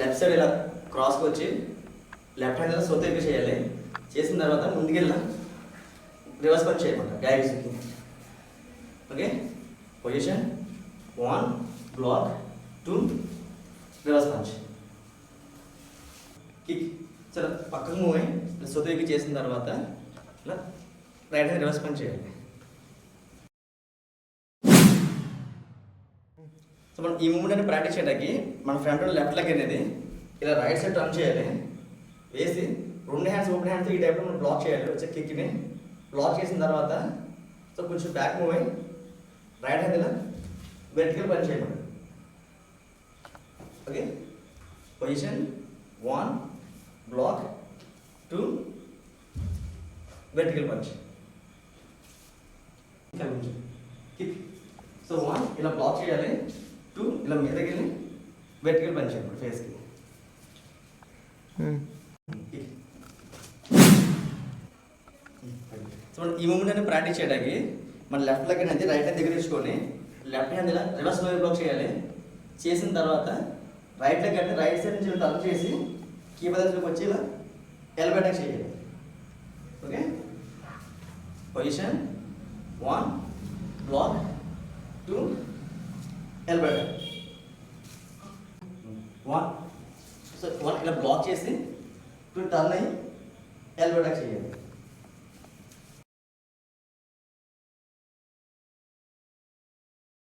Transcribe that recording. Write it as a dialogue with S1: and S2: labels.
S1: Left side ఇలా క్రాస్కి వచ్చి left hand ఇలా సొత్తు ఎక్కువ చేయాలి. చేసిన తర్వాత ముందుకెళ్ళి రివర్స్ పంచ్ చేయమంట డయాగ్నల్కి. Okay, position 1 block 2 reverse punch kick. సరే పక్కకు మూవ్ అయ్యి సొత్తు ఎక్కువ చేసిన తర్వాత ఇలా రైట్ హ్యాండ్ రివర్స్ పంచ్ చేయాలి. సో మనం ఈ మూమెంట్ అనేది ప్రాక్టీస్ చేయడానికి మన ఫ్రంట్ లెఫ్ట్ లెగ్ అనేది ఇలా రైట్ సైడ్ టర్న్ చేయాలి. వేసి 2 హ్యాండ్స్ ఓపెన్ హ్యాండ్స్ ఈ టైప్లో మనం బ్లాక్ చేయాలి. వచ్చే కిక్ని బ్లాక్ చేసిన తర్వాత సో కొంచెం బ్యాక్ మూవ్ అయ్యి రైట్ హ్యాండ్ ఇలా వెర్టికల్ పంచ్ చేయమని. Okay, position 1 block 2 vertical punch kick. So 1 ఇలా బ్లాక్ చేయాలి, 2 ఇలా మీదకి వెళ్ళి వెర్టికల్ పంచ్ చేయాలి ఫేస్కి. సో మనం ఈ మూమెంట్ అనేది ప్రాక్టీస్ చేయడానికి మన లెఫ్ట్ లెగ్ అనేది రైట్ హ్యాండ్ దగ్గర తీసుకొని లెఫ్ట్ హ్యాండ్ ఇలా రివర్స్ లో బ్లాక్ చేయాలి. చేసిన తర్వాత రైట్ లెగ్ అంటే రైట్ సైడ్ నుంచి టర్న్ చేసి కీపర్ దగ్గరికి వచ్చి ఇలా ఎల్బో అటాక్ చేయాలి. Okay, position 1 block 2 elbow attack 1. So 1 ఇలా బ్లాక్ చేసి 2 టర్న్ అయ్యి ఎల్బో అటాక్ చేయాలి.